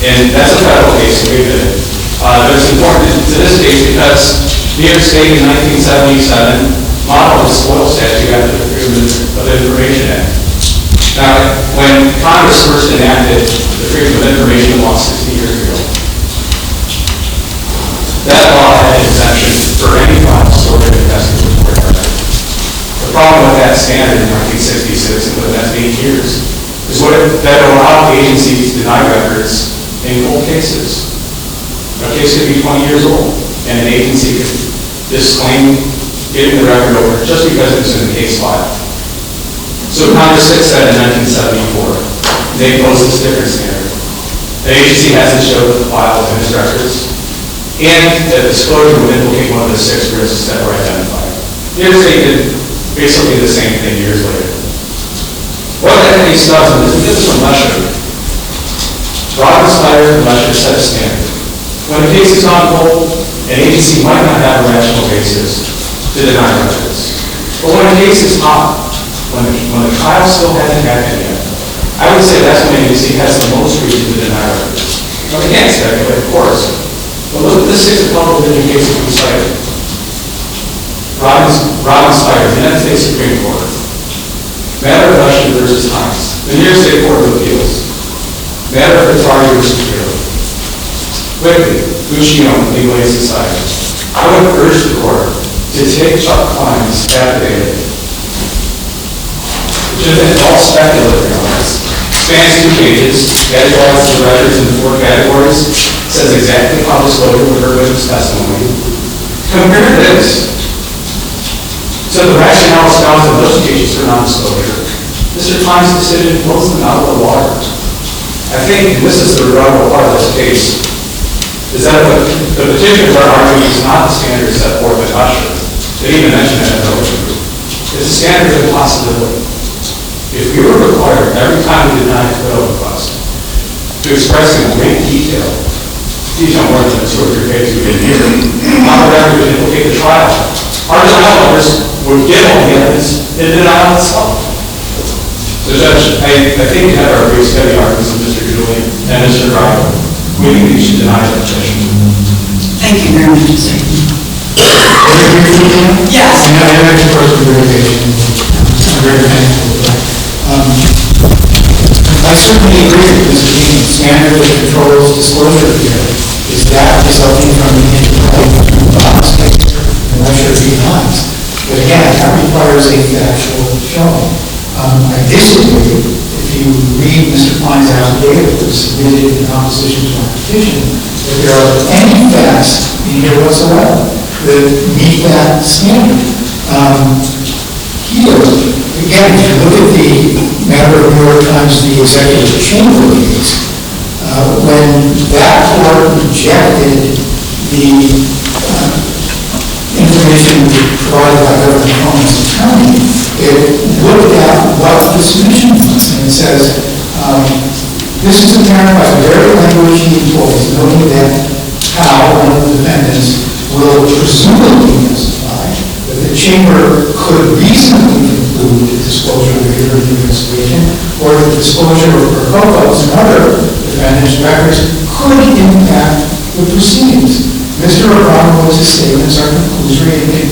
Speaker 6: And that's a federal case in Lanigan. But it's important to this case because New York State in 1977 modeled the FOIL statute after the Freedom of Information Act. Now, when Congress first enacted the Freedom of Information law 60 years ago, that law had an exemption for any file stored in the investigative report. The problem with that standard in 1966, and for the next 8 years, is that it allowed agencies to deny records in cold cases. A case could be 20 years old, and an agency could disclaim getting the record over just because it was in the case file. So Congress fixed that in 1974. They imposed this different standard. The agency has to show that the file is in its records, and that disclosure would implicate one of the 6 risks that were identified. New York State did basically the same thing years later. What that case does, and we did this from Lesher, Robin's Tire and Lesher set a standard. When a case is on hold, an agency might not have a rational basis to deny records. But when a case is hot, when the trial still hasn't happened yet, I would say that's when an agency has the most reason to deny records. Now, we can't speculate, of course, but look at the 6 appellate division cases we cited. Robin's Tire, the United States Supreme Court, Matter of Lesher versus Hines, the New York State Court of Appeals, Matter of Atari versus Bureau, Quickly, Guccione, Legal Aid Society. I would urge the court to take Chuck Klein's affidavit, which is all speculative comments, spans 2 pages, categorizes the records into 4 categories, says exactly how disclosure would hurt witness testimony. Compare this to the rationale espoused in those cases for non-disclosure. Mr. Klein's decision blows them out of the water. I think, and this is the remarkable part of this case, is that what the petitioners are arguing is not the standard set forth by Usher. They didn't even mention that in the group. It's a standard of possibility. If we were required every time we deny a FOIL request to express in great detail more than the 2 or 3 pages we did here, how the record would implicate the trial, our denial letters would give all the evidence in denial itself. So So Judge, I think you have our briefs heavy arguments with Mr. Julian and Mr. Ryan. We think you should deny the petition.
Speaker 4: Thank you very much, sir. Yes.
Speaker 3: I have a personal verification. I'm very thankful. I certainly agree with Mr. Dean. The standard that controls disclosure here is that resulting from the interplay between bonds and that should be honest. But again, that requires a factual showing. I disagree if you read Mr. Klein's affidavit that was submitted in opposition to our petition, that there are any facts in here whatsoever that meet that standard. Here, again, if you look at the matter of New York Times, the executive chamber case, when that court rejected the information provided by Governor Comm's attorney, it looked at what the submission was, and it says, this is apparent by the very language he employs, noting that how one of the defendants will presumably testify that the chamber could reasonably conclude the disclosure of the investigation, or that the disclosure of Procopo's and other defendants' records could impact the proceedings. Mr. Abramowitz's statements are conclusory and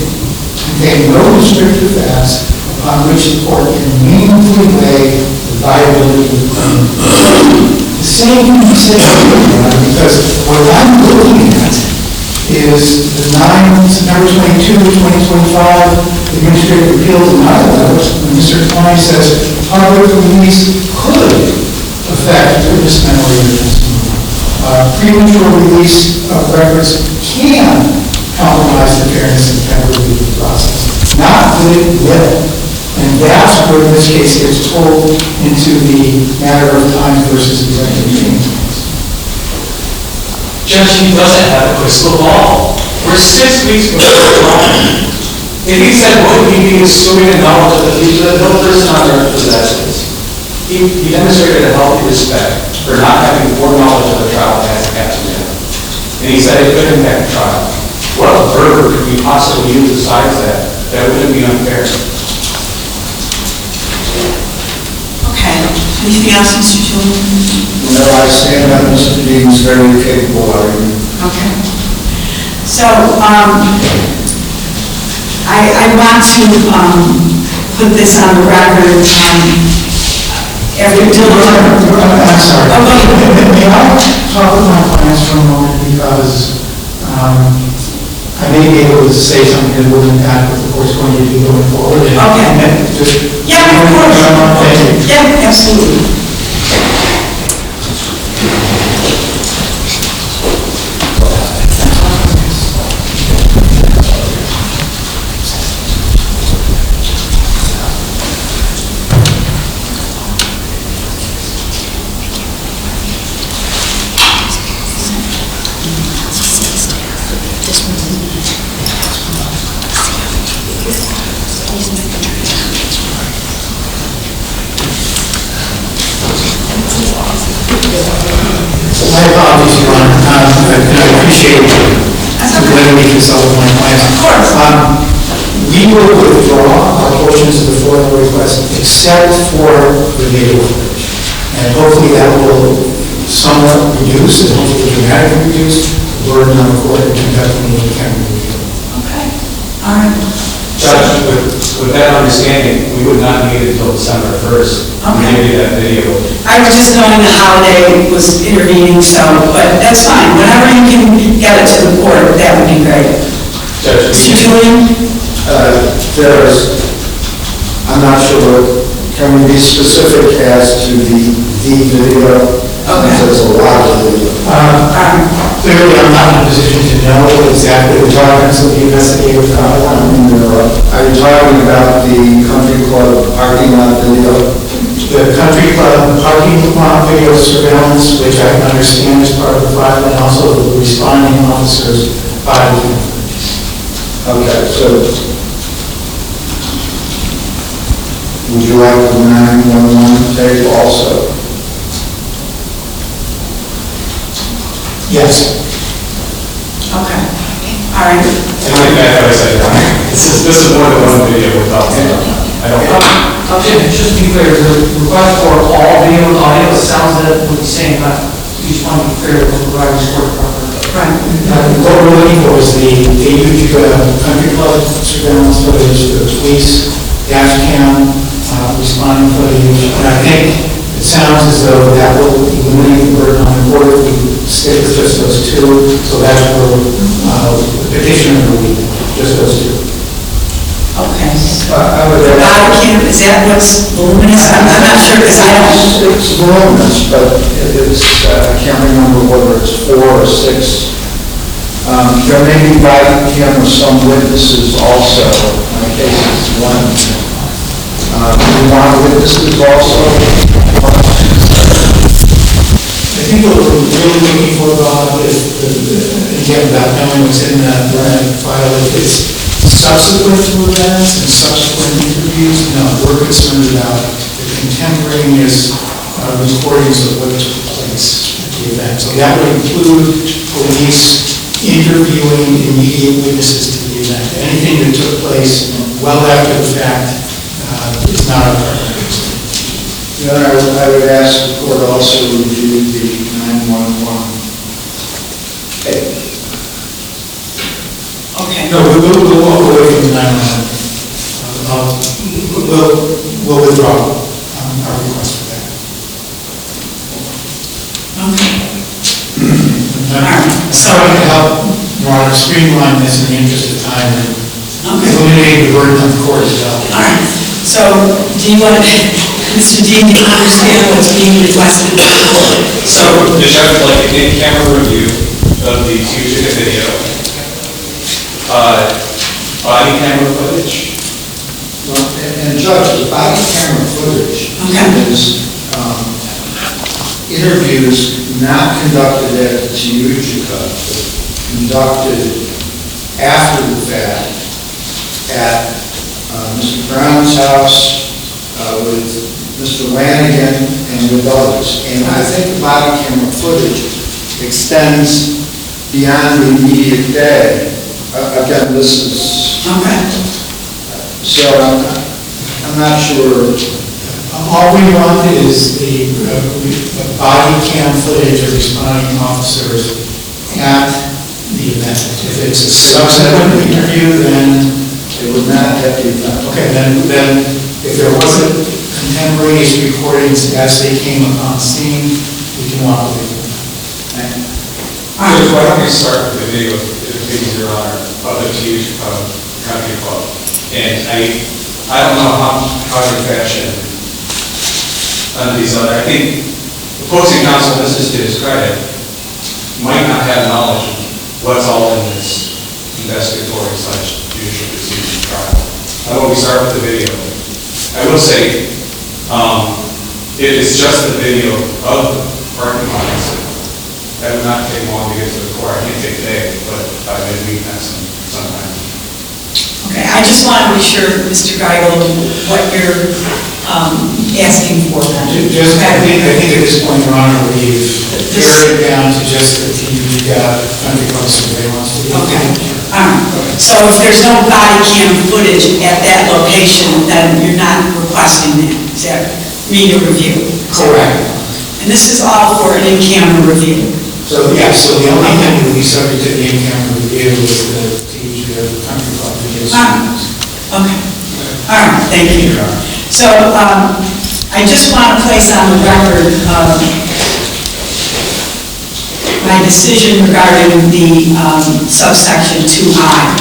Speaker 3: contain no restrictive facts upon which the court can meaningfully weigh the viability of the claim. The same can be said here, because what I'm looking at is the September 22, 2025 Administrative Appeal denial letter, when Mr. Klein says public release could affect witness memory of testimony. Premature release of records can compromise the fairness and integrity of the process. Not that it will. And that's where this case gets pulled into the matter of time versus executive change.
Speaker 6: Judge, he doesn't have a crystal ball. We're 6 weeks before the trial. If he said what he be assuming the knowledge of the future, no person on earth possesses. He demonstrated a healthy respect for not having foreknowledge of the trial as it happened to him. And he said it could impact the trial. What verb could we possibly use besides that? That wouldn't be unfair.
Speaker 4: Okay. Anything else, Mr. Julian?
Speaker 5: No, I stand on Mr. Dean's very capable argument.
Speaker 4: Okay. So, I want to put this on the record. Every
Speaker 3: I'm sorry.
Speaker 4: Okay.
Speaker 3: May I talk with my clients for a moment, because I may be able to say something that will impact what the court's going to do going forward.
Speaker 4: Okay. Yeah, of course. Yeah, absolutely.
Speaker 3: My apologies, Your Honor. I appreciate letting me consult with my clients.
Speaker 4: Of course.
Speaker 3: We will withdraw our portions of the FOIA request except for the data coverage. And hopefully that will somewhat reduce, and hopefully dramatically reduce, the burden on the court in conducting the county review.
Speaker 4: Okay. All right.
Speaker 6: Judge, with that understanding, we would not need it until December 1st.
Speaker 4: Okay.
Speaker 6: Maybe that video.
Speaker 4: I was just knowing the holiday was intervening, so, but that's fine. Whenever you can get it to the court, that would be great.
Speaker 6: Judge,
Speaker 4: Mr. Julian?
Speaker 5: I'm not sure, can we be specific as to the video?
Speaker 4: Okay.
Speaker 5: There's a lot of video.
Speaker 3: Clearly, I'm not in a position to know exactly the tolerance of the investigative conduct.
Speaker 5: Are you talking about the country club parking lot video?
Speaker 3: The country club parking lot video surveillance, which I understand is part of the file, and also the responding officer's body cam.
Speaker 5: Okay, so would you like the 911 tape also?
Speaker 3: Yes.
Speaker 4: Okay. All right.
Speaker 6: and like I said, this is more than one video we're talking about. I don't know.
Speaker 7: Just to be clear, the request for all video and audio, it sounds that what you're saying, but you just want to be clear with the providers for it.
Speaker 2: Right.
Speaker 3: What we're looking for is the huge country club surveillance footage, the police dash cam responding footage, and I think it sounds as though that will eliminate the burden on the court if we stick with just those two, so that's for the petitioner will be just those two.
Speaker 2: Okay.
Speaker 5: I would
Speaker 2: The body cam, is that what's voluminous? I'm not sure, because I don't.
Speaker 5: It's voluminous, but it's, I can't remember whether it's 4 or 6. There may be body camera some witnesses also. My case is 1. We want witnesses also.
Speaker 3: I think what we're really looking for, Bob, is, again, about knowing what's in that file, if it's subsequent to events and subsequent interviews. No, we're concerned about the contemporaneous recordings of what took place at the event. So that would include police interviewing immediate witnesses to the event. Anything that took place well after the fact is not a part of the case.
Speaker 5: I would ask the court also to review the 911 tape.
Speaker 2: Okay.
Speaker 3: No, we'll walk away from the 911. We'll withdraw our request for that.
Speaker 2: Okay.
Speaker 3: I'm trying to help, Your Honor, streamline this in the interest of time and eliminate the burden on the court as well.
Speaker 2: All right. So, do you want to, Mr. Dean, do you understand what's being requested?
Speaker 6: So, the judge would like an in-camera review of the fugitive video, body camera footage.
Speaker 5: Well, and Judge, the body camera footage is interviews not conducted at the Tijuca, but conducted after the fact at Mr. Brown's house with Mr. Lanigan and with others. And I think the body camera footage extends beyond the immediate day. Again, this is...
Speaker 2: Okay.
Speaker 5: So I'm not sure.
Speaker 3: All we want is the body cam footage of responding officers at the event. If it's a subsequent interview, then
Speaker 5: It would not have the event.
Speaker 3: okay, then if there wasn't contemporaneous recordings as they came upon scene, we can walk away from that.
Speaker 6: Judge, why don't we start with the video, if it pleases Your Honor, of the Tijuca Country Club. And I don't know how to fashion under these other, I think the opposing counsel, this is to his credit, might not have knowledge of what's all in this investigatory / judicial proceeding trial. How about we start with the video? I will say, if it's just the video of the parking lot incident, that would not take long to get to the court. I can't take today, but by midweek next sometime.
Speaker 2: Okay, I just want to be sure, Mr. Geigel, what you're asking for then.
Speaker 3: I think at this point, Your Honor, we've pared it down to just the Tijuca Country Club surveillance.
Speaker 2: Okay, all right. So if there's no body cam footage at that location, then you're not requesting that, is that media review?
Speaker 3: Correct.
Speaker 2: And this is all for an in-camera review?
Speaker 3: So, yeah, so the only thing that would be subject to the in-camera review is the Tijuca Country Club video surveillance.
Speaker 2: Okay, all right, thank you. So I just want to place on the record my decision regarding the subsection 2I.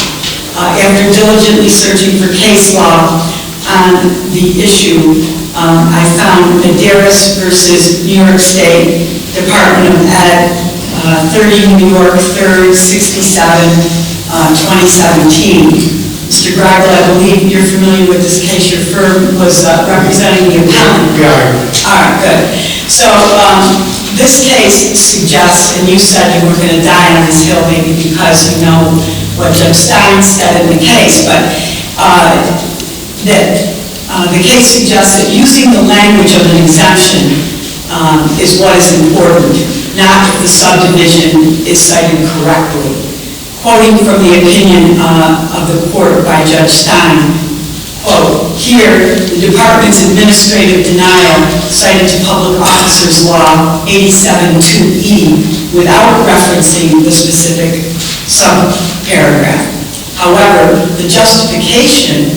Speaker 2: After diligently searching for case law on the issue, I found Medeiros versus New York State Department of Ed, 30 New York 3rd, 67, 2017. Mr. Geigel, I believe you're familiar with this case. Your firm was representing the appellant.
Speaker 3: We are.
Speaker 2: All right, good. So this case suggests, and you said you were going to die on this hill maybe because you know what Judge Stein said in the case, but that the case suggests that using the language of an exemption is what is important, not if the subdivision is cited correctly. Quoting from the opinion of the court by Judge Stein,
Speaker 4: quote, "Here, the department's administrative denial cited to Public Officers Law 87-2E without referencing the specific subparagraph. However, the justification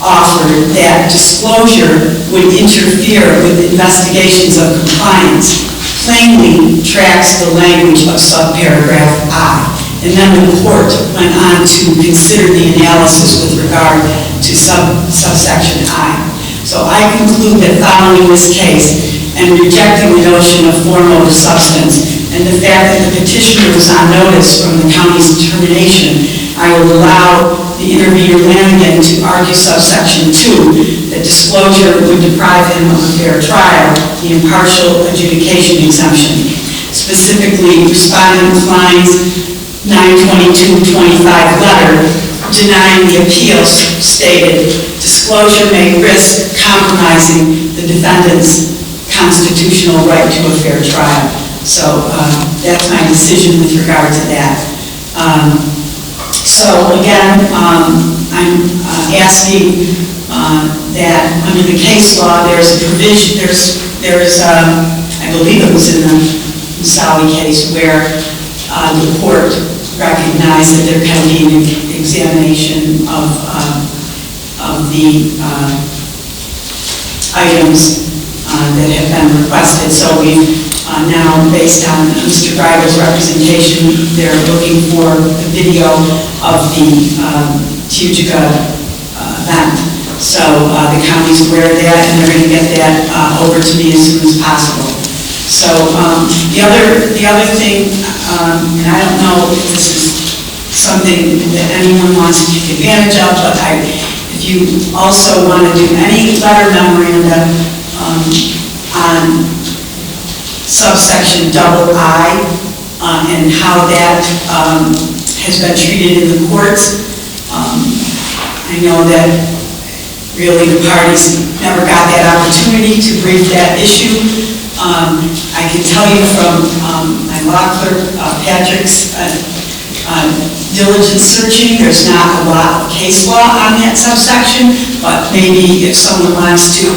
Speaker 4: offered that disclosure would interfere with investigations of compliance plainly tracks the language of subparagraph I." And then the court went on to consider the analysis with regard to subsection I. So I conclude that following this case and rejecting the notion of form over substance and the fact that the petitioner was on notice from the county's determination, I will allow the intervener Lanigan to argue subsection 2, that disclosure would deprive him of a fair trial, the impartial adjudication exemption. Specifically, respondent Klein's 9/22/25 letter denying the appeals stated, "Disclosure may risk compromising the defendant's constitutional right to a fair trial." So that's my decision with regard to that. So again, I'm asking that under the case law, there's a provision, I believe it was in the Musali case, where the court recognized that there can be an examination of the items that have been requested. So we've now, based on Mr. Greigel's representation, they're looking for a video of the Tujica event. So the county's aware of that, and they're going to get that over to me as soon as possible. So the other thing, and I don't know if this is something that anyone wants to take advantage of, but if you also want to do any letter memorandum on subsection II and how that has been treated in the courts, I know that really the parties never got that opportunity to brief that issue. I can tell you from my law clerk, Patrick's diligent searching, there's not a lot of case law on that subsection, but maybe if someone wants to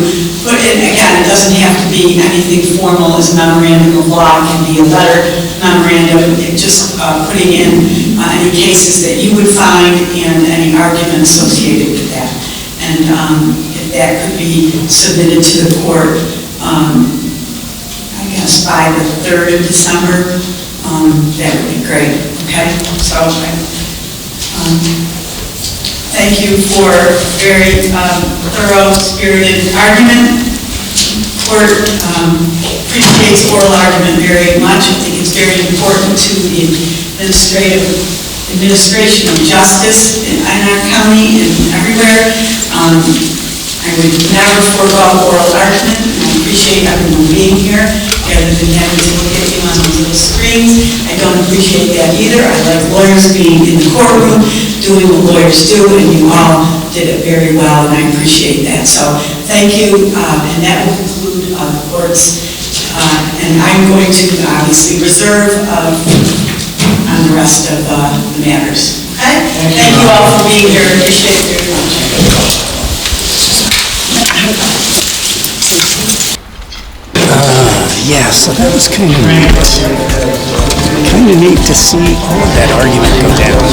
Speaker 4: put in, again, it doesn't have to be anything formal as a memorandum of law, it can be a letter memorandum, just putting in any cases that you would find and any argument associated with that. And if that could be submitted to the court, I guess by the 3rd of December, that would be great, okay? So thank you for very thorough, spirited argument. Court appreciates oral argument very much. I think it's very important to the administration of justice in our county and everywhere. I would never forego oral argument, and I appreciate everyone being here rather than having to look at you on those little screens. I don't appreciate that either. I like lawyers being in the courtroom, doing what lawyers do, and you all did it very well, and I appreciate that. So thank you, and that will conclude the court's, and I'm going to obviously reserve on the rest of the matters. Okay? Thank you all for being here. Appreciate it very much.
Speaker 8: Yeah, so that was kind of neat. Kind of neat to see that argument go down.